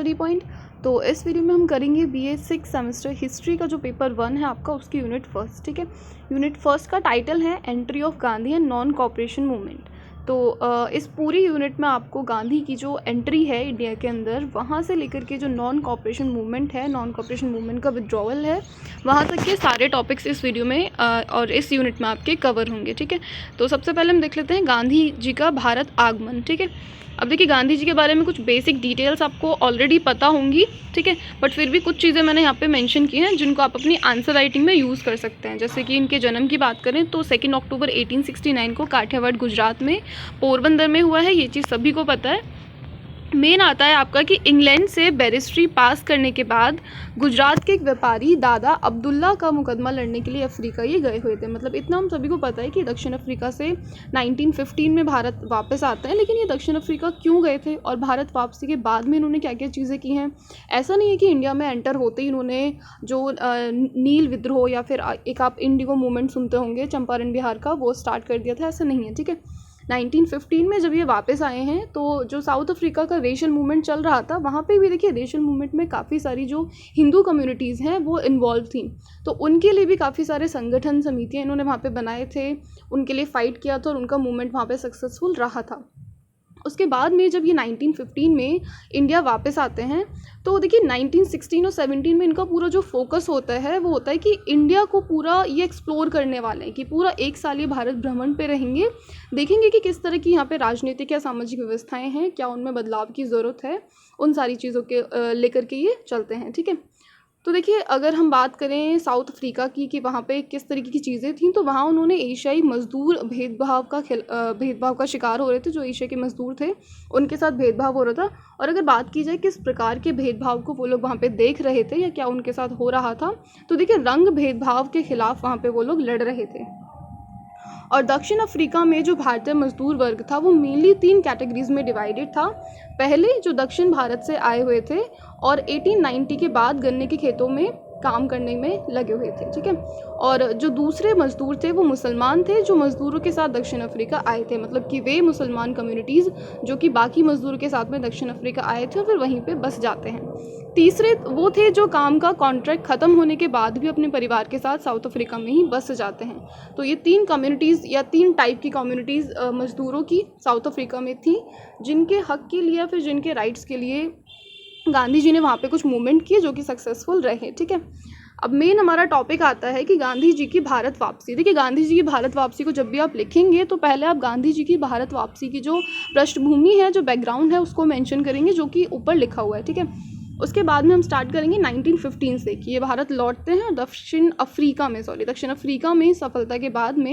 Study point. तो इस video में हम करेंगे BA 6 सेमेस्टर हिस्ट्री का जो पेपर 1 है आपका, उसकी यूनिट फर्स्ट। ठीक है, यूनिट फर्स्ट का टाइटल है entry of Gandhi and non cooperation movement. तो इस पूरी यूनिट में आपको गांधी की जो एंट्री है इंडिया के अंदर, वहाँ से लेकर के जो नॉन कॉपरेशन मूवमेंट है, नॉन कॉपरेशन मूवमेंट का विड्रॉवल है, वहाँ तक के सारे टॉपिक्स इस वीडियो में और इस यूनिट में आपके कवर होंगे। ठीक है, तो सबसे पहले हम देख लेते हैं गांधी जी का भारत आगमन। ठीक है, अब देखिए गांधी जी के बारे में कुछ बेसिक डिटेल्स आपको ऑलरेडी पता होंगी। ठीक है, बट फिर भी कुछ चीज़ें मैंने यहाँ पे मेंशन की हैं जिनको आप अपनी आंसर राइटिंग में यूज़ कर सकते हैं। जैसे कि इनके जन्म की बात करें तो 2 अक्टूबर 1869 को काठियावाड़ गुजरात में पोरबंदर में हुआ है, ये चीज़ सभी को पता है। मेन आता है आपका कि इंग्लैंड से बैरिस्ट्री पास करने के बाद गुजरात के एक व्यापारी दादा अब्दुल्ला का मुकदमा लड़ने के लिए अफ्रीका ये गए हुए थे। मतलब इतना हम सभी को पता है कि दक्षिण अफ्रीका से 1915 में भारत वापस आते हैं, लेकिन ये दक्षिण अफ्रीका क्यों गए थे और भारत वापसी के बाद में इन्होंने क्या क्या चीज़ें की हैं। ऐसा नहीं है कि इंडिया में एंटर होते ही इन्होंने जो नील विद्रोह या फिर एक आप इंडिगो मूवमेंट सुनते होंगे चंपारण बिहार का, वो स्टार्ट कर दिया था, ऐसा नहीं है। ठीक है, 1915 में जब ये वापस आए हैं तो जो साउथ अफ्रीका का रेशल मूवमेंट चल रहा था, वहाँ पे भी देखिए रेशल मूवमेंट में काफ़ी सारी जो हिंदू कम्युनिटीज़ हैं वो इन्वॉल्व थी। तो उनके लिए भी काफ़ी सारे संगठन समितियाँ इन्होंने वहाँ पे बनाए थे, उनके लिए फ़ाइट किया था और उनका मूवमेंट वहाँ पे सक्सेसफुल रहा था। उसके बाद में जब ये 1915 में इंडिया वापस आते हैं तो देखिए 1916 और 17 में इनका पूरा जो फोकस होता है वो होता है कि इंडिया को पूरा ये एक्सप्लोर करने वाले हैं कि पूरा 1 साल ये भारत भ्रमण पे रहेंगे, देखेंगे कि किस तरह की यहाँ पे राजनीतिक या सामाजिक व्यवस्थाएं हैं, क्या उनमें बदलाव की ज़रूरत है, उन सारी चीज़ों के लेकर के ये चलते हैं। ठीक है, तो देखिए अगर हम बात करें साउथ अफ्रीका की कि वहाँ पे किस तरीके की चीज़ें थीं, तो वहाँ उन्होंने एशियाई मजदूर भेदभाव का शिकार हो रहे थे। जो एशिया के मजदूर थे उनके साथ भेदभाव हो रहा था, और अगर बात की जाए किस प्रकार के भेदभाव को वो लोग वहाँ पे देख रहे थे या क्या उनके साथ हो रहा था, तो देखिए रंग भेदभाव के खिलाफ वहाँ पे वो लोग लड़ रहे थे। और दक्षिण अफ्रीका में जो भारतीय मजदूर वर्ग था वो मेनली 3 कैटेगरीज में डिवाइडेड था। पहले जो दक्षिण भारत से आए हुए थे और 1890 के बाद गन्ने के खेतों में काम करने में लगे हुए थे। ठीक है, और जो दूसरे मजदूर थे वो मुसलमान थे जो मजदूरों के साथ दक्षिण अफ्रीका आए थे। मतलब कि वे मुसलमान कम्युनिटीज़ जो कि बाकी मजदूरों के साथ में दक्षिण अफ्रीका आए थे और फिर वहीं पे बस जाते हैं। तीसरे वो थे जो काम का कॉन्ट्रैक्ट ख़त्म होने के बाद भी अपने परिवार के साथ साउथ अफ्रीका में ही बस जाते हैं। तो ये 3 कम्युनिटीज़ या 3 टाइप की कम्युनिटीज़ मजदूरों की साउथ अफ्रीका में थी, जिनके हक के लिए या फिर जिनके राइट्स के लिए गांधी जी ने वहाँ पे कुछ मूवमेंट किए जो कि सक्सेसफुल रहे। ठीक है, अब मेन हमारा टॉपिक आता है कि गांधी जी की भारत वापसी। देखिए गांधी जी की भारत वापसी को जब भी आप लिखेंगे तो पहले आप गांधी जी की भारत वापसी की जो पृष्ठभूमि है, जो बैकग्राउंड है, उसको मेंशन करेंगे जो कि ऊपर लिखा हुआ है। ठीक है, उसके बाद में हम स्टार्ट करेंगे 1915 से कि ये भारत लौटते हैं और दक्षिण अफ्रीका में सफलता के बाद में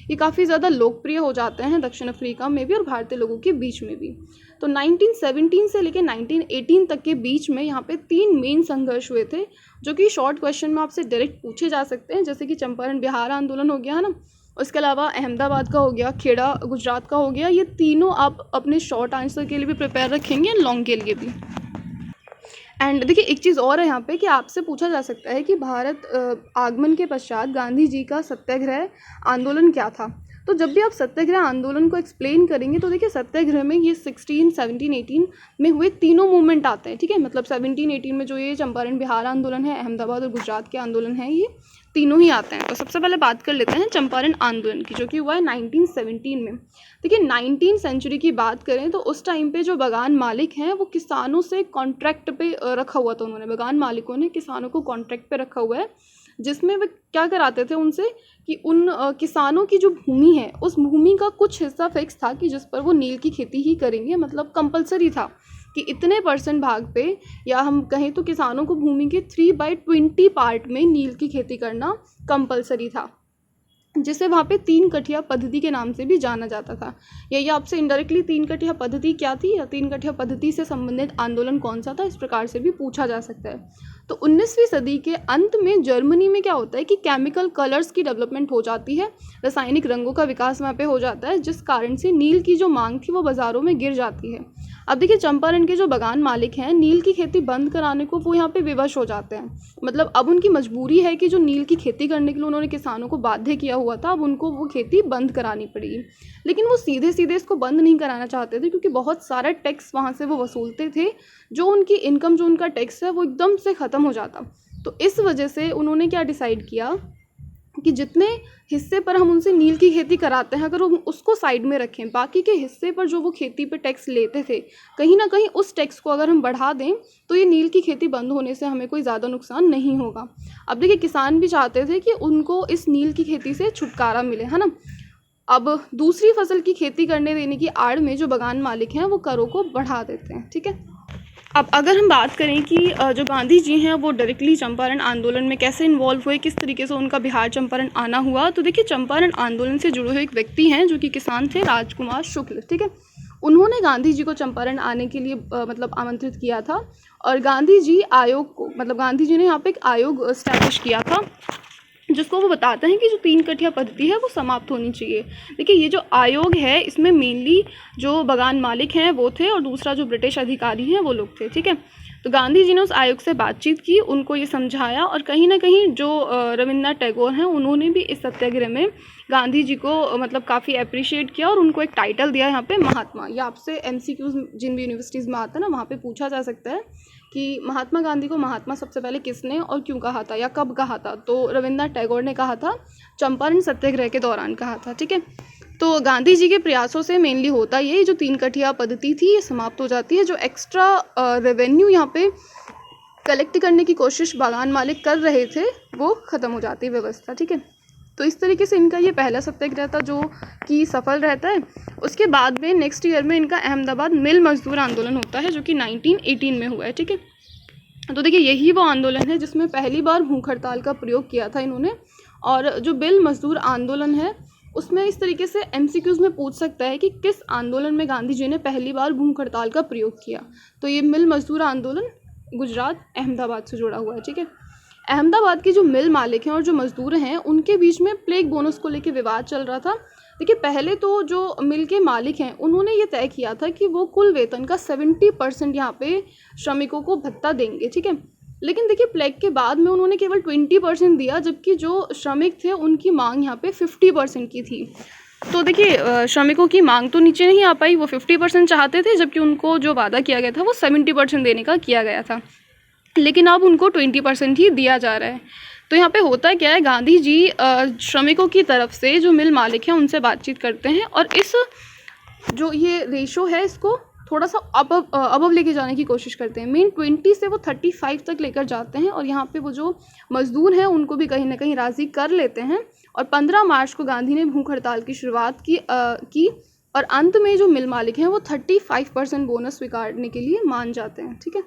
ये काफ़ी ज़्यादा लोकप्रिय हो जाते हैं दक्षिण अफ्रीका में भी और भारतीय लोगों के बीच में भी। तो 1917 से लेकर 1918 तक के बीच में यहाँ पे 3 मेन संघर्ष हुए थे जो कि शॉर्ट क्वेश्चन में आपसे डायरेक्ट पूछे जा सकते हैं। जैसे कि चंपारण बिहार आंदोलन हो गया है ना, उसके अलावा अहमदाबाद का हो गया, खेड़ा गुजरात का हो गया। ये तीनों आप अपने शॉर्ट आंसर के लिए भी प्रिपेयर रखेंगे, लॉन्ग के लिए भी। एंड देखिए एक चीज़ और है यहाँ पे कि आपसे पूछा जा सकता है कि भारत आगमन के पश्चात गांधी जी का सत्याग्रह आंदोलन क्या था। तो जब भी आप सत्याग्रह आंदोलन को एक्सप्लेन करेंगे तो देखिए सत्याग्रह में ये 16, 17, 18 में हुए तीनों मूवमेंट आते हैं। ठीक है, मतलब 17, 18 में जो ये चंपारण बिहार आंदोलन है, अहमदाबाद और गुजरात के आंदोलन हैं, ये तीनों ही आते हैं। तो सबसे पहले बात कर लेते हैं चंपारण आंदोलन की, जो कि हुआ है 1917 में। देखिए 19वीं सेंचुरी की बात करें तो उस टाइम पे जो बागान मालिक हैं वो किसानों से कॉन्ट्रैक्ट पे रखा हुआ था। उन्होंने, बागान मालिकों ने किसानों को कॉन्ट्रैक्ट पे रखा हुआ है, जिसमें वे क्या कराते थे उनसे कि उन किसानों की जो भूमि है उस भूमि का कुछ हिस्सा फिक्स था कि जिस पर वो नील की खेती ही करेंगे। मतलब कंपलसरी था कि इतने % भाग पे, या हम कहें तो किसानों को भूमि के 3/20 पार्ट में नील की खेती करना कंपलसरी था, जिसे वहाँ पे 3 कठिया पद्धति के नाम से भी जाना जाता था। यही आपसे इनडायरेक्टली 3 कठिया पद्धति क्या थी या 3 कठिया पद्धति से संबंधित आंदोलन कौन सा था, इस प्रकार से भी पूछा जा सकता है। तो 19वीं सदी के अंत में जर्मनी में क्या होता है कि केमिकल कलर्स की डेवलपमेंट हो जाती है, रासायनिक रंगों का विकास वहाँ पे हो जाता है, जिस कारण से नील की जो मांग थी वो बाज़ारों में गिर जाती है। अब देखिए चंपारण के जो बागान मालिक हैं नील की खेती बंद कराने को वो यहाँ पे विवश हो जाते हैं। मतलब अब उनकी मजबूरी है कि जो नील की खेती करने के लिए उन्होंने किसानों को बाध्य किया हुआ था, अब उनको वो खेती बंद करानी पड़ी। लेकिन वो सीधे सीधे इसको बंद नहीं कराना चाहते थे, क्योंकि बहुत सारा टैक्स वहाँ से वो वसूलते थे, जो उनकी इनकम, जो उनका टैक्स है वो एकदम से ख़त्म हो जाता। तो इस वजह से उन्होंने क्या डिसाइड किया कि जितने हिस्से पर हम उनसे नील की खेती कराते हैं, अगर हम उसको साइड में रखें, बाकी के हिस्से पर जो वो खेती पे टैक्स लेते थे, कहीं ना कहीं उस टैक्स को अगर हम बढ़ा दें तो ये नील की खेती बंद होने से हमें कोई ज़्यादा नुकसान नहीं होगा। अब देखिए किसान भी चाहते थे कि उनको इस नील की खेती से छुटकारा मिले, है ना। अब दूसरी फसल की खेती करने देने की आड़ में जो बागान मालिक हैं वो करों को बढ़ा देते हैं, ठीक है। अब अगर हम बात करें कि जो गांधी जी हैं वो डायरेक्टली चंपारण आंदोलन में कैसे इन्वॉल्व हुए, किस तरीके से उनका बिहार चंपारण आना हुआ, तो देखिए चंपारण आंदोलन से जुड़े हुए एक व्यक्ति हैं जो कि किसान थे, राजकुमार शुक्ल, ठीक है। उन्होंने गांधी जी को चंपारण आने के लिए मतलब आमंत्रित किया था, और गांधी जी आयोग को, मतलब गांधी जी ने यहाँ पे एक आयोग स्टैब्लिश किया था जिसको वो बताते हैं कि जो 3 कठिया पद्धति है वो समाप्त होनी चाहिए। देखिए ये जो आयोग है इसमें मेनली जो बागान मालिक हैं वो थे, और दूसरा जो ब्रिटिश अधिकारी हैं वो लोग थे, ठीक है। तो गांधी जी ने उस आयोग से बातचीत की, उनको ये समझाया, और कहीं ना कहीं जो रविन्द्रनाथ टैगोर हैं उन्होंने भी इस सत्याग्रह में गांधी जी को मतलब काफ़ी अप्रिशिएट किया, और उनको एक टाइटल दिया यहाँ पे महात्मा। ये आपसे MCQs जिन भी यूनिवर्सिटीज़ में आता है ना वहाँ पे पूछा जा सकता है कि महात्मा गांधी को महात्मा सबसे पहले किसने और क्यों कहा था या कब कहा था, तो रविन्द्रनाथ टैगोर ने कहा था, चंपारण सत्याग्रह के दौरान कहा था, ठीक है। तो गांधी जी के प्रयासों से मेनली होता ये जो 3 कठिया पद्धति थी ये समाप्त हो जाती है। जो एक्स्ट्रा रेवेन्यू यहाँ पे कलेक्ट करने की कोशिश बागान मालिक कर रहे थे वो ख़त्म हो जाती है व्यवस्था, ठीक है। तो इस तरीके से इनका ये पहला सत्याग्रह था जो कि सफल रहता है। उसके बाद में नेक्स्ट ईयर में इनका अहमदाबाद मिल मजदूर आंदोलन होता है जो कि 1918 में हुआ है, ठीक है। तो देखिए यही वो आंदोलन है जिसमें पहली बार भूख हड़ताल का प्रयोग किया था इन्होंने। और जो मिल मजदूर आंदोलन है उसमें इस तरीके से MCQs में पूछ सकता है कि किस आंदोलन में गांधी जी ने पहली बार भूख हड़ताल का प्रयोग किया, तो ये मिल मजदूर आंदोलन गुजरात अहमदाबाद से जुड़ा हुआ है, ठीक है। अहमदाबाद के जो मिल मालिक हैं और जो मजदूर हैं उनके बीच में प्लेग बोनस को लेकर विवाद चल रहा था। देखिए पहले तो जो मिल के मालिक हैं उन्होंने ये तय किया था कि वो कुल वेतन का 70% यहाँ पे श्रमिकों को भत्ता देंगे, ठीक है। लेकिन देखिए प्लेग के बाद में उन्होंने केवल 20% दिया, जबकि जो श्रमिक थे उनकी मांग यहाँ पे 50% की थी। तो देखिए श्रमिकों की मांग तो नीचे नहीं आ पाई, वो 50% चाहते थे, जबकि उनको जो वादा किया गया था वो 70% देने का किया गया था, लेकिन अब उनको 20% ही दिया जा रहा है। तो यहाँ पे होता क्या है, गांधी जी श्रमिकों की तरफ से जो मिल मालिक हैं उनसे बातचीत करते हैं, और इस जो ये रेशो है इसको थोड़ा सा अब लेके जाने की कोशिश करते हैं। मेन 20 से वो 35 तक लेकर जाते हैं, और यहाँ पे वो जो मजदूर हैं उनको भी कहीं ना कहीं राज़ी कर लेते हैं। और 15 मार्च को गांधी ने भूख हड़ताल की शुरुआत की, और अंत में जो मिल मालिक हैं वो 35% बोनस स्वीकारने के लिए मान जाते हैं, ठीक है।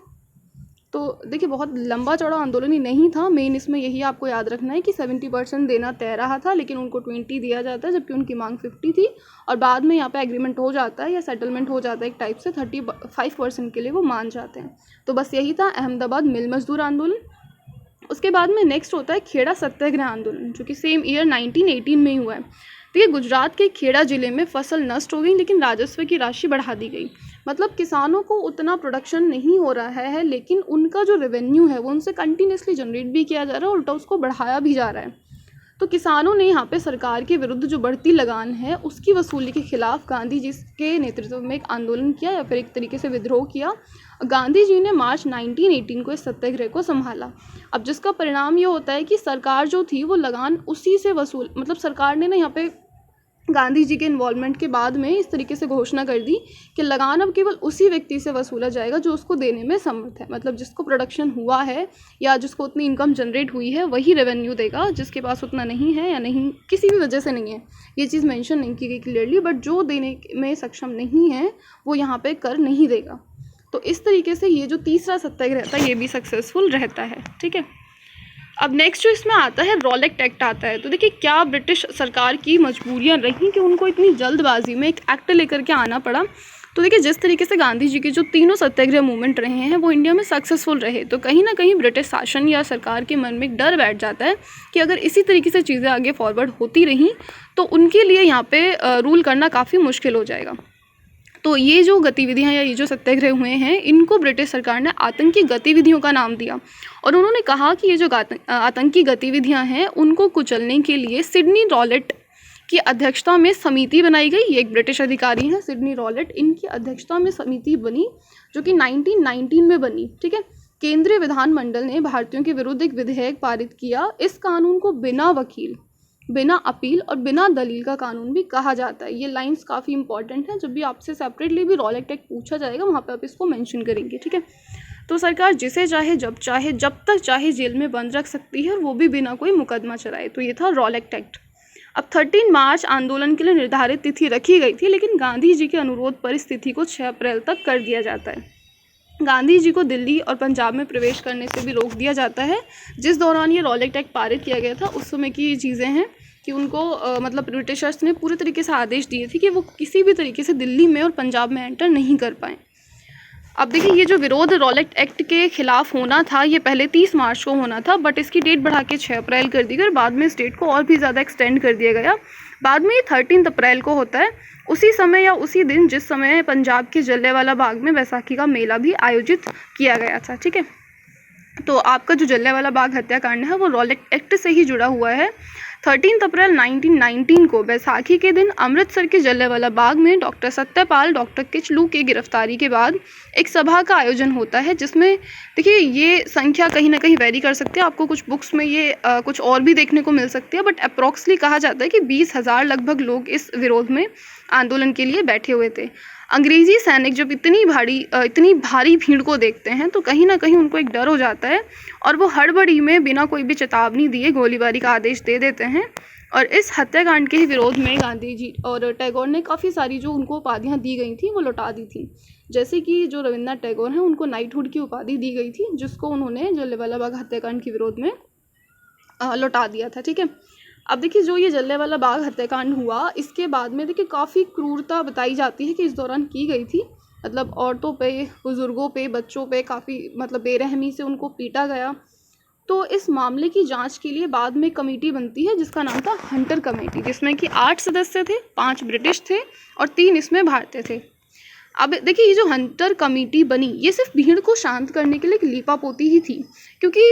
तो देखिए बहुत लंबा चौड़ा आंदोलन ही नहीं था, मेन इसमें यही आपको याद रखना है कि 70% देना तय रहा था, लेकिन उनको 20 दिया जाता है, जबकि उनकी मांग 50 थी। और बाद में यहाँ पे एग्रीमेंट हो जाता है या सेटलमेंट हो जाता है एक टाइप से, 35% के लिए वो मान जाते हैं। तो बस यही था अहमदाबाद मिल मजदूर आंदोलन। उसके बाद में नेक्स्ट होता है खेड़ा सत्याग्रह आंदोलन, जो कि सेम ईयर 1918 में ही हुआ है। देखिए गुजरात के खेड़ा ज़िले में फसल नष्ट हो गई, लेकिन राजस्व की राशि बढ़ा दी गई। मतलब किसानों को उतना प्रोडक्शन नहीं हो रहा है, लेकिन उनका जो रेवेन्यू है वो उनसे कंटिन्यूसली जनरेट भी किया जा रहा है, उल्टा उसको बढ़ाया भी जा रहा है। तो किसानों ने यहाँ पे सरकार के विरुद्ध जो बढ़ती लगान है उसकी वसूली के खिलाफ गांधी जी के नेतृत्व में एक आंदोलन किया, या फिर एक तरीके से विद्रोह किया। गांधी जी ने मार्च 1918 को इस सत्याग्रह को संभाला। अब जिसका परिणाम ये होता है कि सरकार जो थी वो लगान उसी से मतलब सरकार ने ना यहाँ पे गांधी जी के इन्वॉल्वमेंट के बाद में इस तरीके से घोषणा कर दी कि लगान अब केवल उसी व्यक्ति से वसूला जाएगा जो उसको देने में समर्थ है। मतलब जिसको प्रोडक्शन हुआ है या जिसको उतनी इनकम जनरेट हुई है वही रेवेन्यू देगा, जिसके पास उतना नहीं है या नहीं किसी भी वजह से नहीं है, ये चीज़ मेंशन नहीं की गई क्लियरली, बट जो देने में सक्षम नहीं है वो यहाँ पे कर नहीं देगा। तो इस तरीके से ये जो तीसरा सत्याग्रह था ये भी सक्सेसफुल रहता है, ठीक है। अब नेक्स्ट जो इसमें आता है रॉलेट एक्ट आता है। तो देखिए क्या ब्रिटिश सरकार की मजबूरियां रहीं कि उनको इतनी जल्दबाजी में एक एक्ट लेकर के आना पड़ा। तो देखिए जिस तरीके से गांधी जी के जो तीनों सत्याग्रह मूवमेंट रहे हैं वो इंडिया में सक्सेसफुल रहे, तो कहीं ना कहीं ब्रिटिश शासन या सरकार के मन में एक डर बैठ जाता है कि अगर इसी तरीके से चीज़ें आगे फॉरवर्ड होती रहीं तो उनके लिए यहाँ पे रूल करना काफ़ी मुश्किल हो जाएगा। तो ये जो गतिविधियाँ या ये जो सत्याग्रह हुए हैं, इनको ब्रिटिश सरकार ने आतंकी गतिविधियों का नाम दिया और उन्होंने कहा कि ये जो आतंकी गतिविधियाँ हैं उनको कुचलने के लिए सिडनी रॉलेट की अध्यक्षता में समिति बनाई गई। ये एक ब्रिटिश अधिकारी हैं सिडनी रॉलेट, इनकी अध्यक्षता में समिति बनी जो कि 1919 में बनी। ठीक है, केंद्रीय विधानमंडल ने भारतीयों के विरुद्ध एक विधेयक पारित किया। इस कानून को बिना वकील, बिना अपील और बिना दलील का कानून भी कहा जाता है। ये लाइंस काफ़ी इंपॉर्टेंट है, जब भी आपसे सेपरेटली भी रॉलेट एक्ट पूछा जाएगा वहाँ पे आप इसको मेंशन करेंगे। ठीक है, तो सरकार जिसे चाहे जब चाहे जब तक चाहे जेल में बंद रख सकती है और वो भी बिना कोई मुकदमा चलाए। तो ये था रॉलेट एक्ट। अब 13 मार्च आंदोलन के लिए निर्धारित तिथि रखी गई थी, लेकिन गांधी जी के अनुरोध पर इस तिथि को 6 अप्रैल तक कर दिया जाता है। गांधी जी को दिल्ली और पंजाब में प्रवेश करने से भी रोक दिया जाता है। जिस दौरान ये रॉलेट एक्ट पारित किया गया था उस समय की ये चीज़ें हैं कि उनको मतलब ब्रिटिशर्स ने पूरे तरीके से आदेश दिए थे कि वो किसी भी तरीके से दिल्ली में और पंजाब में एंटर नहीं कर पाएँ। अब देखिए, ये जो विरोध रॉलेट एक्ट के खिलाफ होना था ये पहले 30 मार्च को होना था, बट इसकी डेट बढ़ा के 6 अप्रैल कर दी गई और बाद में इस डेट को और भी ज़्यादा एक्सटेंड कर दिया गया। बाद में ये 13 अप्रैल को होता है, उसी समय या उसी दिन जिस समय पंजाब के जलियांवाला बाग में बैसाखी का मेला भी आयोजित किया गया था। ठीक है, तो आपका जो जलियांवाला बाग हत्याकांड है वो रॉलेट एक्ट से ही जुड़ा हुआ है। 13 अप्रैल 1919 को बैसाखी के दिन अमृतसर के जलियांवाला बाग में डॉक्टर सत्यपाल, डॉक्टर किचलू के गिरफ्तारी के बाद एक सभा का आयोजन होता है, जिसमें देखिए ये संख्या कहीं ना कहीं वेरी कर सकती है। आपको कुछ बुक्स में ये कुछ और भी देखने को मिल सकती है, बट अप्रॉक्सली कहा जाता है कि 20,000 लगभग लोग इस विरोध में आंदोलन के लिए बैठे हुए थे। अंग्रेजी सैनिक जब इतनी भारी भीड़ को देखते हैं तो कहीं ना कहीं उनको एक डर हो जाता है और वो हड़बड़ी में बिना कोई भी चेतावनी दिए गोलीबारी का आदेश दे देते हैं। और इस हत्याकांड के ही विरोध में गांधी जी और टैगोर ने काफ़ी सारी जो उनको उपाधियाँ दी गई थी वो लौटा दी थी। जैसे कि जो रविन्द्रनाथ टैगोर हैं उनको नाइटहुड की उपाधि दी गई थी, जिसको उन्होंने जलियांवाला बाग हत्याकांड के विरोध में लौटा दिया था। ठीक है, अब देखिए जो ये जलियांवाला बाग हत्याकांड हुआ इसके बाद में देखिए काफ़ी क्रूरता बताई जाती है कि इस दौरान की गई थी। मतलब औरतों पे, बुज़ुर्गों पे, बच्चों पे काफ़ी मतलब बेरहमी से उनको पीटा गया। तो इस मामले की जांच के लिए बाद में कमेटी बनती है जिसका नाम था हंटर कमेटी, जिसमें कि 8 सदस्य थे, 5 ब्रिटिश थे और 3 इसमें भारतीय थे। अब देखिए ये जो हंटर कमेटी बनी ये सिर्फ भीड़ को शांत करने के लिए एक लीपापोती ही थी, क्योंकि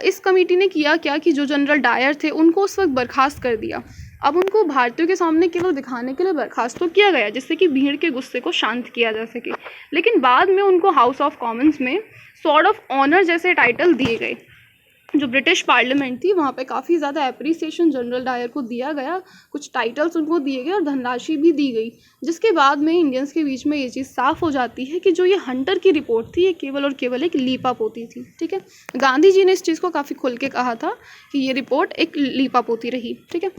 इस कमेटी ने किया क्या कि जो जनरल डायर थे उनको उस वक्त बर्खास्त कर दिया। अब उनको भारतीयों के सामने केवल दिखाने के लिए बर्खास्त तो किया गया जिससे कि भीड़ के गुस्से को शांत किया जा सके, लेकिन बाद में उनको हाउस ऑफ कॉमन्स में सॉर्ड ऑफ ऑनर जैसे टाइटल दिए गए। जो ब्रिटिश पार्लियामेंट थी वहाँ पे काफ़ी ज़्यादा एप्रिसिएशन जनरल डायर को दिया गया, कुछ टाइटल्स उनको दिए गए और धनराशि भी दी गई, जिसके बाद में इंडियंस के बीच में ये चीज़ साफ़ हो जाती है कि जो ये हंटर की रिपोर्ट थी ये केवल और केवल एक लीपापोती थी। ठीक है, गांधी जी ने इस चीज़ को काफ़ी खुल के कहा था कि ये रिपोर्ट एक लीपापोती रही। ठीक है,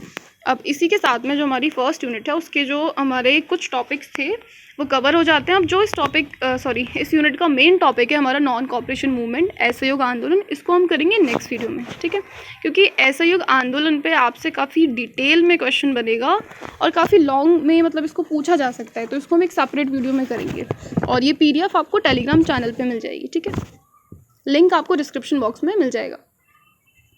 अब इसी के साथ में जो हमारी फर्स्ट यूनिट है उसके जो हमारे कुछ टॉपिक्स थे वो कवर हो जाते हैं। अब जो इस यूनिट का मेन टॉपिक है हमारा नॉन कॉपरेशन मूवमेंट, असहयोग आंदोलन, इसको हम करेंगे नेक्स्ट वीडियो में। ठीक है, क्योंकि असहयोग आंदोलन पे आपसे काफ़ी डिटेल में क्वेश्चन बनेगा और काफ़ी लॉन्ग में मतलब इसको पूछा जा सकता है, तो इसको हम एक सेपरेट वीडियो में करेंगे और ये PDF आपको टेलीग्राम चैनल पर मिल जाएगी। ठीक है, लिंक आपको डिस्क्रिप्शन बॉक्स में मिल जाएगा।